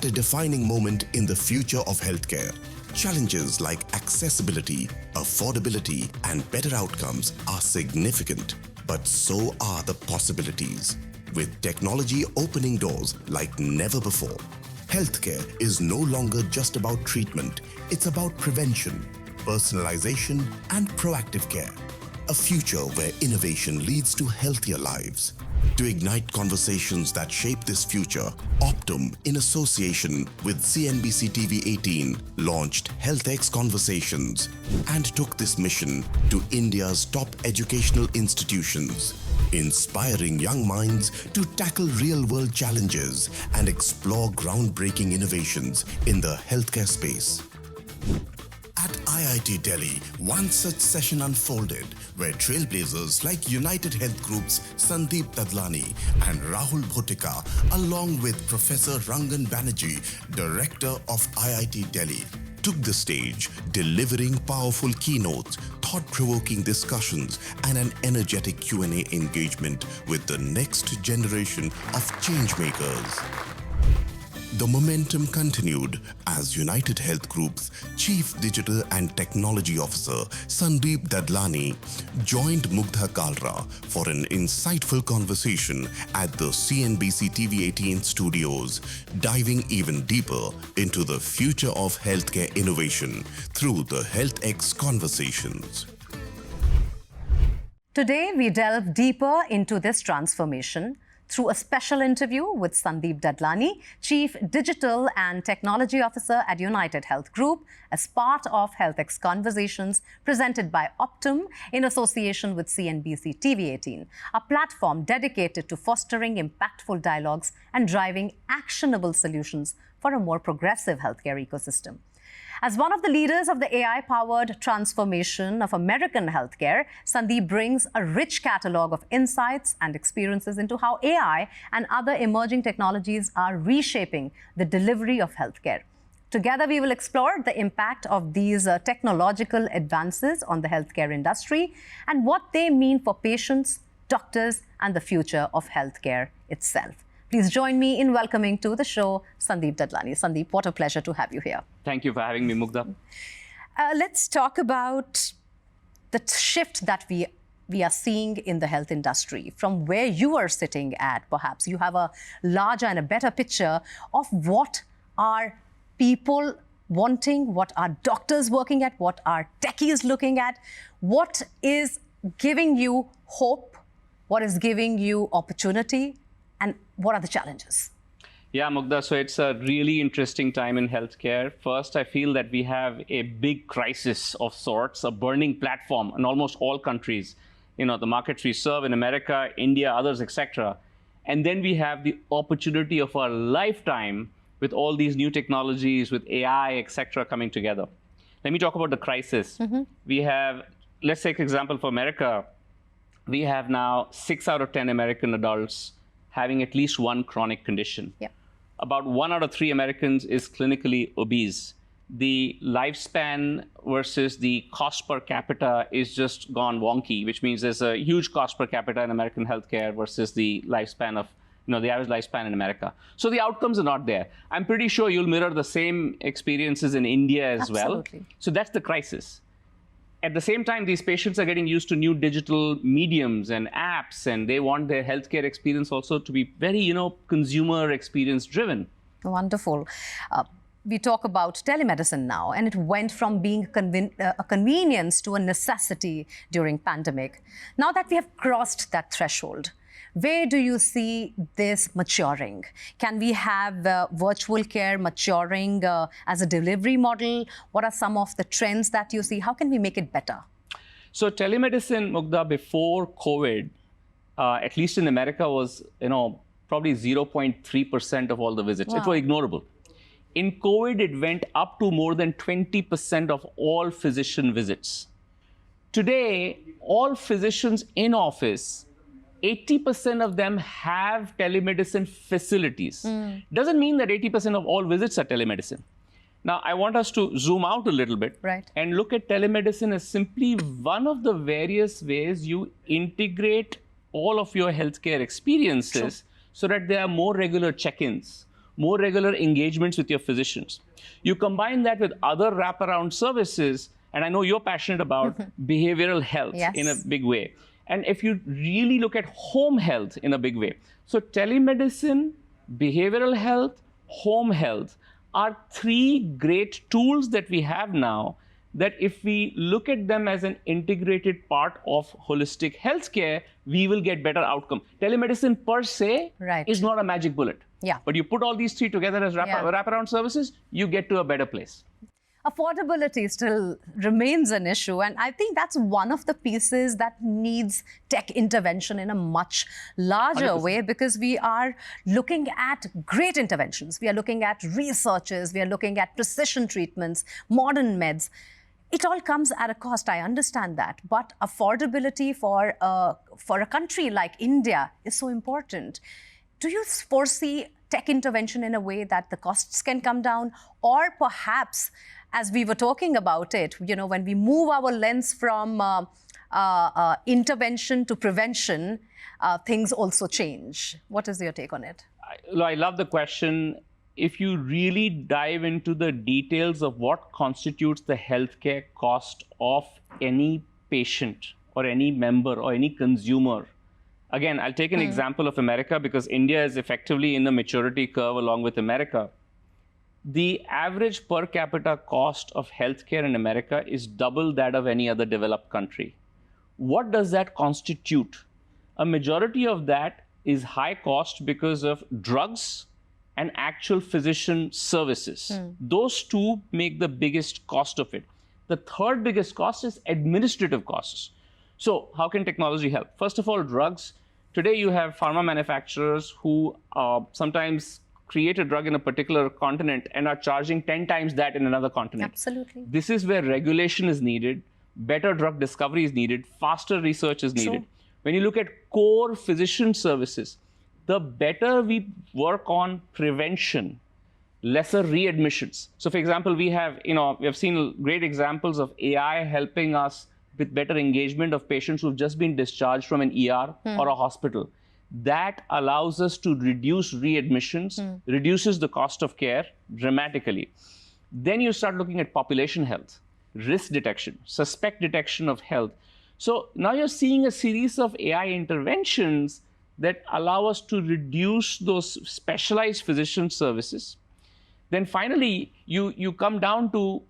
at a defining moment in the future of healthcare. Challenges like accessibility, affordability, and better outcomes are significant, but so are the possibilities. With technology opening doors like never before, healthcare is no longer just about treatment, it's about prevention, personalization, and proactive care. A future where innovation leads to healthier lives. To ignite conversations that shape this future, Optum, in association with CNBC TV 18, launched HealthX Conversations and took this mission to India's top educational institutions, inspiring young minds to tackle real-world challenges and explore groundbreaking innovations in the healthcare space. At IIT Delhi, one such session unfolded where trailblazers like UnitedHealth Group's Sandeep Dadlani and Rahul Bhotika, along with Professor Rangan Banerjee, Director of IIT Delhi, took the stage, delivering powerful keynotes, thought-provoking discussions, and an energetic Q&A engagement with the next generation of changemakers. The momentum continued as UnitedHealth Group's Chief Digital and Technology Officer Sandeep Dadlani joined Mugdha Kalra for an insightful conversation at the CNBC TV 18 studios, diving even deeper into the future of healthcare innovation through the HealthX Conversations. Today, we delve deeper into this transformation through a special interview with Sandeep Dadlani, Chief Digital and Technology Officer at UnitedHealth Group, as part of HealthX Conversations presented by Optum in association with CNBC TV 18, a platform dedicated to fostering impactful dialogues and driving actionable solutions for a more progressive healthcare ecosystem. As one of the leaders of the AI-powered transformation of American healthcare, Sandeep brings a rich catalogue of insights and experiences into how AI and other emerging technologies are reshaping the delivery of healthcare. Together, we will explore the impact of these technological advances on the healthcare industry and what they mean for patients, doctors, and the future of healthcare itself. Please join me in welcoming to the show Sandeep Dadlani. Sandeep, what a pleasure to have you here. Thank you for having me, Mugdha. Let's talk about the shift that we are seeing in the health industry. From where you are sitting at, perhaps, you have a larger and a better picture of what are people wanting, what are doctors working at, what are techies looking at, what is giving you hope, what is giving you opportunity, and what are the challenges? Yeah, Mugdha, so it's a really interesting time in healthcare. First, I feel that we have a big crisis of sorts, a burning platform in almost all countries. You know, the markets we serve in America, India, others, etc. And then we have the opportunity of our lifetime with all these new technologies, with AI, etc., coming together. Let me talk about the crisis. We have, let's take an example for America. We have now 6 out of 10 American adults having at least one chronic condition. Yep. About 1 out of 3 Americans is clinically obese. The lifespan versus the cost per capita is just gone wonky, which means there's a huge cost per capita in American healthcare versus the lifespan of, the average lifespan in America. So the outcomes are not there. I'm pretty sure you'll mirror the same experiences in India as Absolutely. well. So that's the crisis. At the same time, these patients are getting used to new digital mediums and apps, and they want their healthcare experience also to be very, consumer experience driven. Wonderful. We talk about telemedicine now, and it went from being a convenience to a necessity during pandemic. Now that we have crossed that threshold, where do you see this maturing? Can we have virtual care maturing as a delivery model? What are some of the trends that you see? How can we make it better? So telemedicine, Mugdha, before COVID, at least in America, was probably 0.3% of all the visits. Wow. It was ignorable. In COVID, it went up to more than 20% of all physician visits. Today, all physicians in office, 80% of them have telemedicine facilities. Doesn't mean that 80% of all visits are telemedicine. Now, I want us to zoom out a little bit and look at telemedicine as simply one of the various ways you integrate all of your healthcare experiences so that there are more regular check-ins, more regular engagements with your physicians. You combine that with other wraparound services, and I know you're passionate about behavioral health in a big way. And if you really look at home health in a big way, so telemedicine, behavioral health, home health are three great tools that we have now that if we look at them as an integrated part of holistic healthcare, we will get better outcome. Telemedicine per se is not a magic bullet. But you put all these three together as wraparound services, you get to a better place. Affordability still remains an issue, and I think that's one of the pieces that needs tech intervention in a much larger 100%. way, because we are looking at great interventions. We are looking at researches, we are looking at precision treatments, modern meds. It all comes at a cost, I understand that, but affordability for a country like India is so important. Do you foresee tech intervention in a way that the costs can come down, or perhaps, as we were talking about it, you know, when we move our lens from intervention to prevention, things also change? What is your take on it? I love the question. If you really dive into the details of what constitutes the healthcare cost of any patient or any member or any consumer, again, I'll take an example of America because India is effectively in the maturity curve along with America. The average per capita cost of healthcare in America is double that of any other developed country. What does that constitute? A majority of that is high cost because of drugs and actual physician services. Those two make the biggest cost of it. The third biggest cost is administrative costs. So how can technology help? First of all, drugs. Today you have pharma manufacturers who sometimes create a drug in a particular continent and are charging 10 times that in another continent. Absolutely. This is where regulation is needed, better drug discovery is needed, faster research is needed. When you look at core physician services, the better we work on prevention, lesser readmissions. So for example, we have seen great examples of AI helping us with better engagement of patients who've just been discharged from an ER or a hospital. That allows us to reduce readmissions, reduces the cost of care dramatically. Then you start looking at population health, risk detection, suspect detection of health. So now you're seeing a series of AI interventions that allow us to reduce those specialized physician services. Then finally, you come down to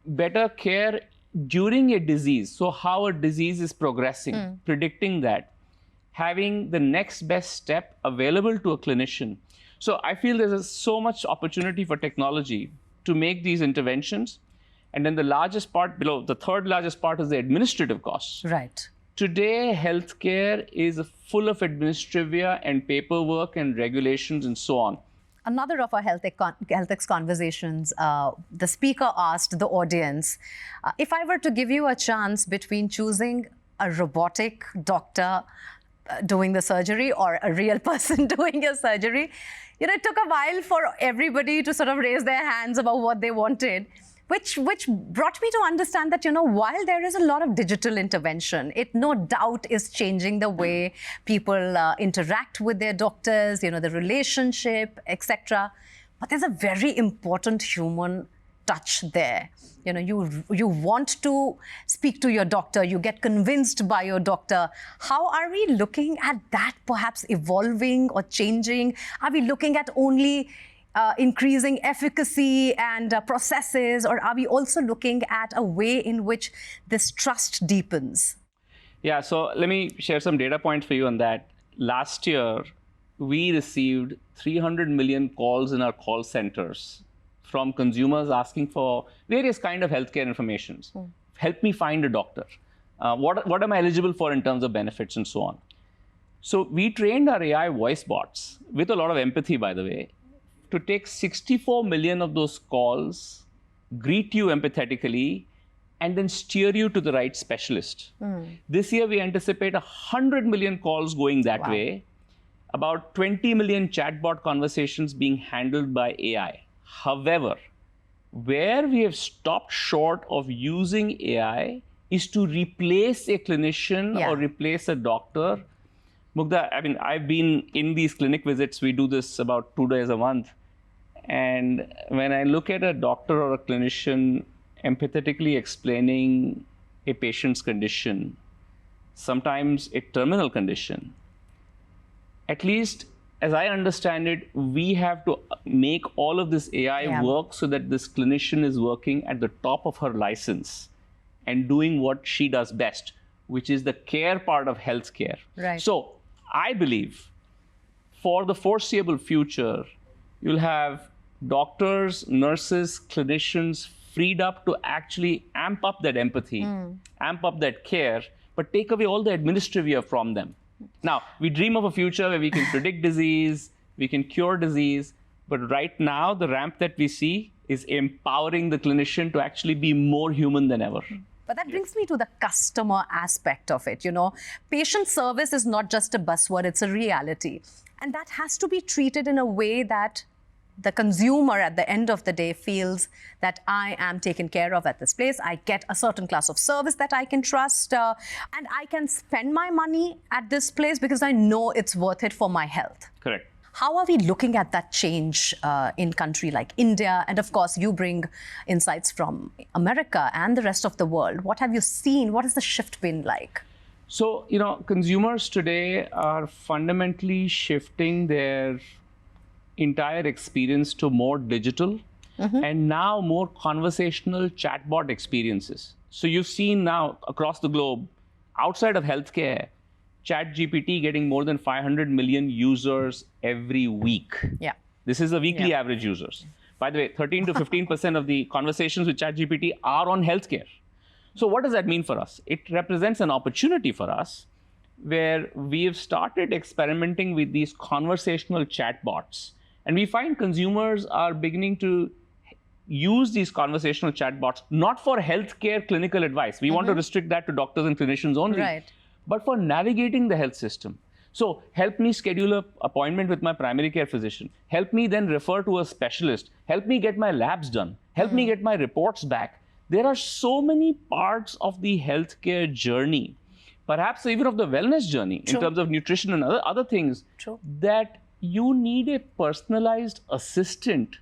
better care during a disease. So how a disease is progressing, predicting that, having the next best step available to a clinician. So I feel there's so much opportunity for technology to make these interventions. And then the largest part below, the third largest part is the administrative costs. Right. Today, healthcare is full of administrivia and paperwork and regulations and so on. Another of our HealthX conversations, the speaker asked the audience, if I were to give you a chance between choosing a robotic doctor doing the surgery or a real person doing your surgery, it took a while for everybody to sort of raise their hands about what they wanted. Which brought me to understand that, while there is a lot of digital intervention, it no doubt is changing the way people interact with their doctors, the relationship, etc. But there's a very important human touch there. You want to speak to your doctor, you get convinced by your doctor. How are we looking at that perhaps evolving or changing? Are we looking at only increasing efficacy and processes, or are we also looking at a way in which this trust deepens? Yeah, so let me share some data points for you on that. Last year, we received 300 million calls in our call centers from consumers asking for various kind of healthcare information. Help me find a doctor. What am I eligible for in terms of benefits and so on? So we trained our AI voice bots, with a lot of empathy, by the way, to take 64 million of those calls, greet you empathetically, and then steer you to the right specialist. This year, we anticipate 100 million calls going that way, about 20 million chatbot conversations being handled by AI. However, where we have stopped short of using AI is to replace a clinician or replace a doctor. Mugdha, I mean, I've been in these clinic visits. We do this about 2 days a month. And when I look at a doctor or a clinician empathetically explaining a patient's condition, sometimes a terminal condition, at least as I understand it, we have to make all of this AI work so that this clinician is working at the top of her license and doing what she does best, which is the care part of healthcare. Right. So I believe for the foreseeable future, you'll have doctors, nurses, clinicians freed up to actually amp up that empathy, amp up that care, but take away all the administrivia from them. Now, we dream of a future where we can predict disease, we can cure disease, but right now, the ramp that we see is empowering the clinician to actually be more human than ever. But that brings me to the customer aspect of it. You know, patient service is not just a buzzword, it's a reality. And that has to be treated in a way that the consumer at the end of the day feels that I am taken care of at this place. I get a certain class of service that I can trust, and I can spend my money at this place because I know it's worth it for my health. Correct. How are we looking at that change in country like India? And of course, you bring insights from America and the rest of the world. What have you seen? What has the shift been like? So, you know, consumers today are fundamentally shifting their entire experience to more digital and now more conversational chatbot experiences. So you've seen now across the globe, outside of healthcare, ChatGPT getting more than 500 million users every week. Yeah. This is the weekly average users. By the way, 13 to 15% of the conversations with ChatGPT are on healthcare. So what does that mean for us? It represents an opportunity for us where we have started experimenting with these conversational chatbots. And we find consumers are beginning to use these conversational chatbots, not for healthcare clinical advice. We want to restrict that to doctors and clinicians only, but for navigating the health system. So help me schedule an appointment with my primary care physician. Help me then refer to a specialist. Help me get my labs done. Help me get my reports back. There are so many parts of the healthcare journey, perhaps even of the wellness journey in terms of nutrition and other things, that you need a personalized assistant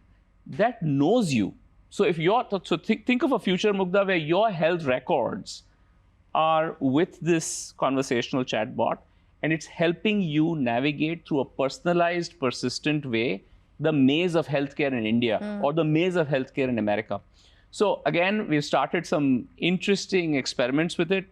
that knows you. So if you're, think of a future, Mugdha, where your health records are with this conversational chatbot, and it's helping you navigate through a personalized, persistent way, the maze of healthcare in India or the maze of healthcare in America. So again, we've started some interesting experiments with it.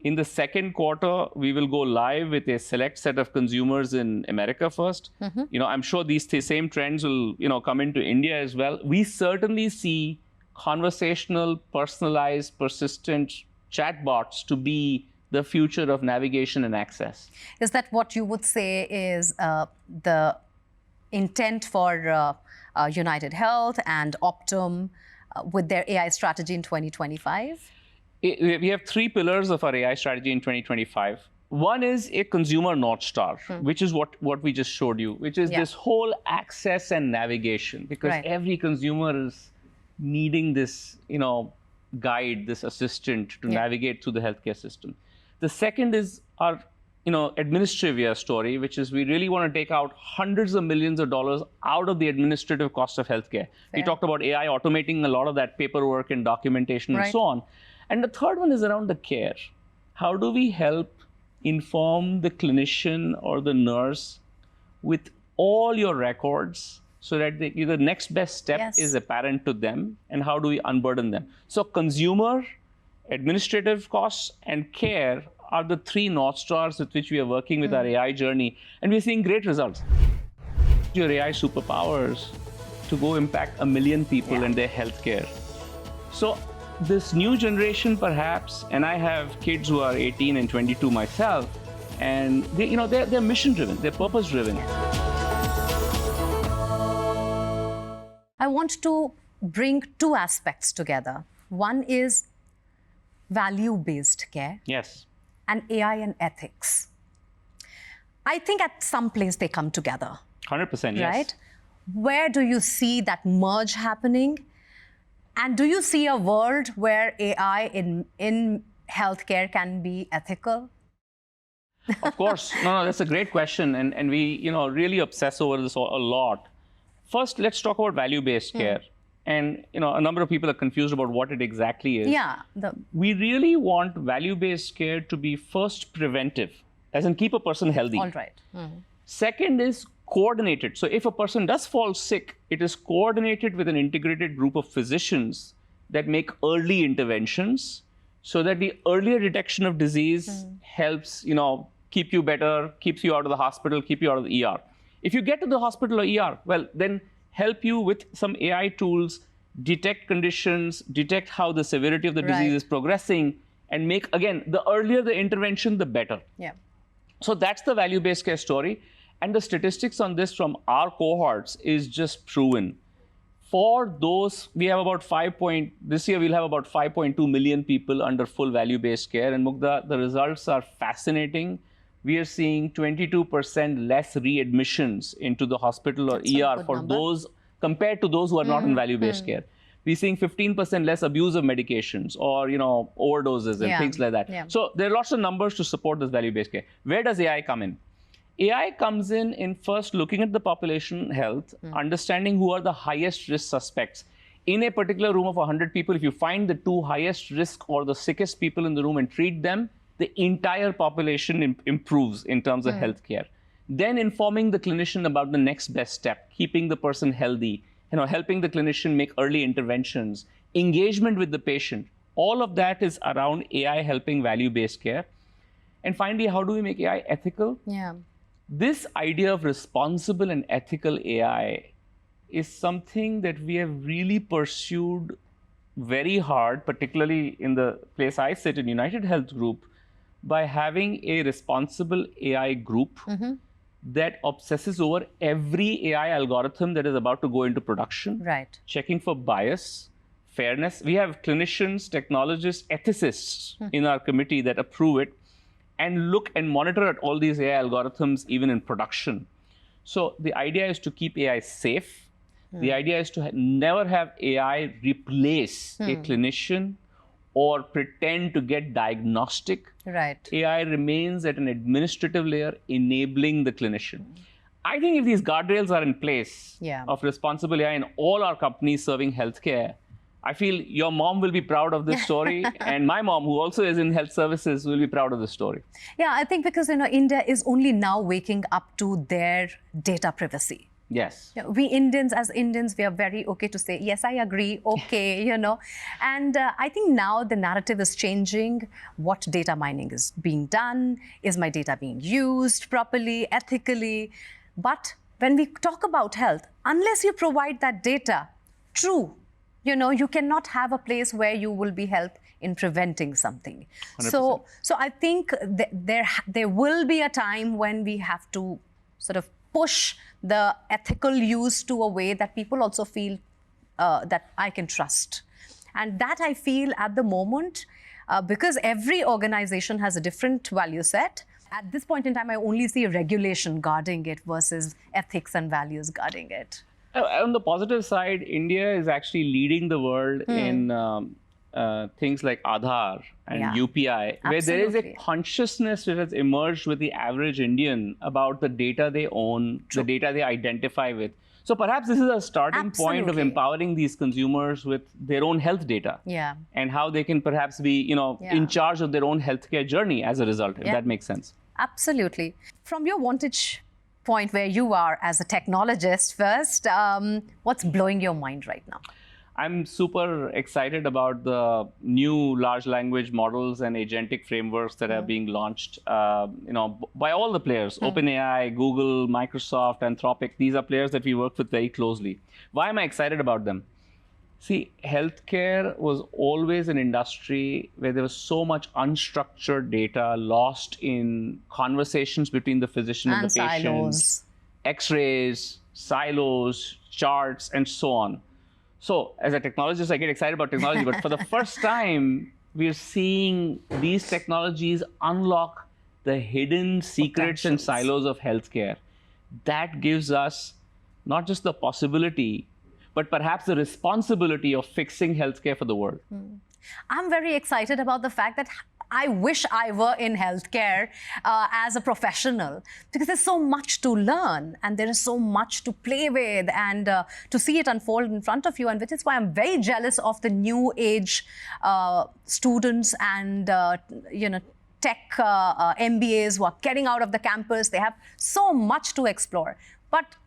In the second quarter, we will go live with a select set of consumers in America first. You know, I'm sure these same trends will, you know, come into India as well. We certainly see conversational, personalized, persistent chatbots to be the future of navigation and access. Is that what you would say is the intent for UnitedHealth and Optum with their AI strategy in 2025? We have three pillars of our AI strategy in 2025. One is a consumer North Star, which is what we just showed you, which is this whole access and navigation, because every consumer is needing this, you know, guide, this assistant to navigate through the healthcare system. The second is our, you know, administrivia story, which is we really want to take out hundreds of millions of dollars out of the administrative cost of healthcare. We talked about AI automating a lot of that paperwork and documentation and so on. And the third one is around the care. How do we help inform the clinician or the nurse with all your records so that the next best step is apparent to them, and how do we unburden them? So consumer, administrative costs, and care are the three North Stars with which we are working with our AI journey, and we're seeing great results. Your AI superpowers to go impact 1 million people and their healthcare. So this new generation, perhaps, and I have kids who are 18 and 22 myself, and they, you know, they're mission-driven, they're purpose-driven. I want to bring two aspects together. One is value-based care. Yes. And AI and ethics. I think at some place they come together. 100%, yes. Right? Where do you see that merge happening? And do you see a world where AI in healthcare can be ethical? Of course. No, that's a great question. And we, really obsess over this a lot. First, let's talk about value-based care. And, a number of people are confused about what it exactly is. Yeah. We really want value-based care to be first preventive, as in keep a person healthy. All right. Second is coordinated. So if a person does fall sick, it is coordinated with an integrated group of physicians that make early interventions so that the earlier detection of disease helps, keep you better, keeps you out of the hospital, keep you out of the ER. If you get to the hospital or ER, well, then help you with some AI tools, detect conditions, detect how the severity of the disease is progressing, and make, again, the earlier the intervention, the better. Yeah. So that's the value-based care story. And the statistics on this from our cohorts is just proven. For those, we have about this year we'll have about 5.2 million people under full value-based care. And Mugdha, the results are fascinating. We are seeing 22% less readmissions into the hospital or ER for those compared to those who are not in value-based care. We're seeing 15% less abuse of medications or, overdoses and things like that. Yeah. So there are lots of numbers to support this value-based care. Where does AI come in? AI comes in first looking at the population health, understanding who are the highest risk suspects. In a particular room of 100 people, if you find the 2 highest risk or the sickest people in the room and treat them, the entire population improves in terms of healthcare. Then informing the clinician about the next best step, keeping the person healthy, helping the clinician make early interventions, engagement with the patient. All of that is around AI helping value-based care. And finally, how do we make AI ethical? Yeah. This idea of responsible and ethical AI is something that we have really pursued very hard, particularly in the place I sit in UnitedHealth Group, by having a responsible AI group that obsesses over every AI algorithm that is about to go into production, Right. checking for bias, fairness. We have clinicians, technologists, ethicists in our committee that approve it and look and monitor at all these AI algorithms even in production. So the idea is to keep AI safe. The idea is to never have AI replace a clinician or pretend to get diagnostic. Right. AI remains at an administrative layer, enabling the clinician. I think if these guardrails are in place of responsible AI in all our companies serving healthcare, I feel your mom will be proud of this story, and my mom, who also is in health services, will be proud of this story. Yeah, I think because, India is only now waking up to their data privacy. Yes. We Indians, as Indians, we are very okay to say, yes, I agree, okay, And I think now the narrative is changing. What data mining is being done? Is my data being used properly, ethically? But when we talk about health, unless you provide that data, true, you cannot have a place where you will be helped in preventing something. 100%. So I think there will be a time when we have to sort of push the ethical use to a way that people also feel that I can trust. And that I feel at the moment, because every organization has a different value set, at this point in time, I only see regulation guarding it versus ethics and values guarding it. On the positive side, India is actually leading the world in things like Aadhaar and UPI, where there is a consciousness that has emerged with the average Indian about the data they own, the data they identify with. So perhaps this is a starting point of empowering these consumers with their own health data and how they can perhaps be, in charge of their own healthcare journey as a result, if that makes sense. Absolutely. From your vantage point where you are as a technologist first, what's blowing your mind right now? I'm super excited about the new large language models and agentic frameworks that are being launched, by all the players, OpenAI, Google, Microsoft, Anthropic. These are players that we work with very closely. Why am I excited about them? See, healthcare was always an industry where there was so much unstructured data lost in conversations between the physician and the patient. Silos. X-rays, silos, charts, and so on. So as a technologist, I get excited about technology, but for the first time, we're seeing these technologies unlock the hidden secrets and silos of healthcare. That gives us not just the possibility, but perhaps the responsibility of fixing healthcare for the world. I'm very excited about the fact that I wish I were in healthcare as a professional, because there's so much to learn and there is so much to play with and to see it unfold in front of you. And which is why I'm very jealous of the new age students and, tech MBAs who are getting out of the campus. They have so much to explore. But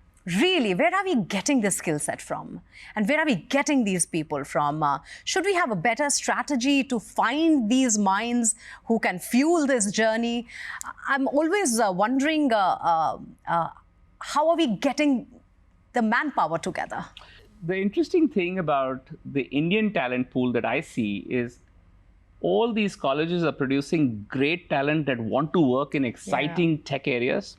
really, where are we getting this skill set from? And where are we getting these people from? Should we have a better strategy to find these minds who can fuel this journey? I'm always wondering, how are we getting the manpower together? The interesting thing about the Indian talent pool that I see is all these colleges are producing great talent that want to work in exciting tech areas.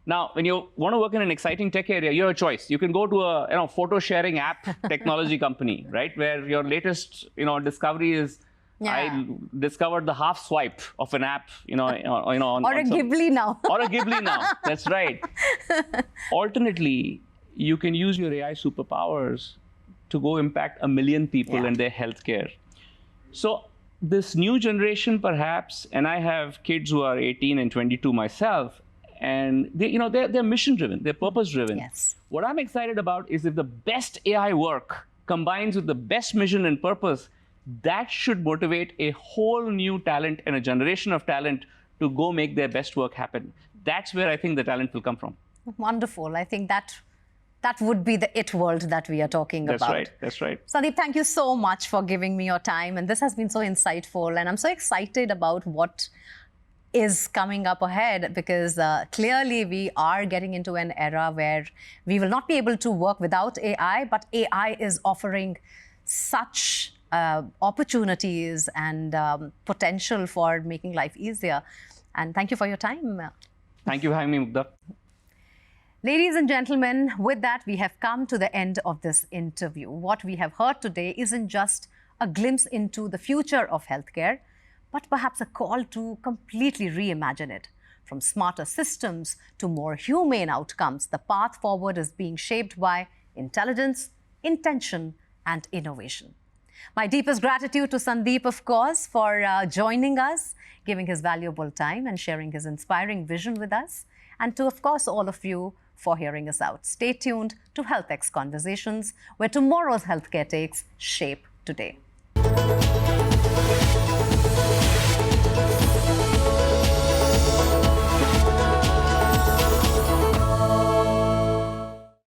Now, when you want to work in an exciting tech area, you have a choice. You can go to a photo sharing app technology company, right? Where your latest discovery is, I discovered the half swipe of an app, or a Ghibli now. Or a Ghibli now. That's right. Alternately, you can use your AI superpowers to go impact 1 million people in their healthcare. So this new generation, perhaps, and I have kids who are 18 and 22 myself, and they're mission-driven, they're purpose-driven. Yes. What I'm excited about is if the best AI work combines with the best mission and purpose, that should motivate a whole new talent and a generation of talent to go make their best work happen. That's where I think the talent will come from. Wonderful. I think that would be the it world that we are talking about. That's right. That's right. Sandeep, thank you so much for giving me your time. And this has been so insightful. And I'm so excited about what is coming up ahead, because clearly we are getting into an era where we will not be able to work without AI, but AI is offering such opportunities and potential for making life easier. And thank you for your time. Thank you for having me, Mugdha. Ladies and gentlemen, with that, we have come to the end of this interview. What we have heard today isn't just a glimpse into the future of healthcare, but perhaps a call to completely reimagine it. From smarter systems to more humane outcomes, the path forward is being shaped by intelligence, intention, and innovation. My deepest gratitude to Sandeep, of course, for joining us, giving his valuable time and sharing his inspiring vision with us. And to, of course, all of you for hearing us out. Stay tuned to HealthX Conversations, where tomorrow's healthcare takes shape today.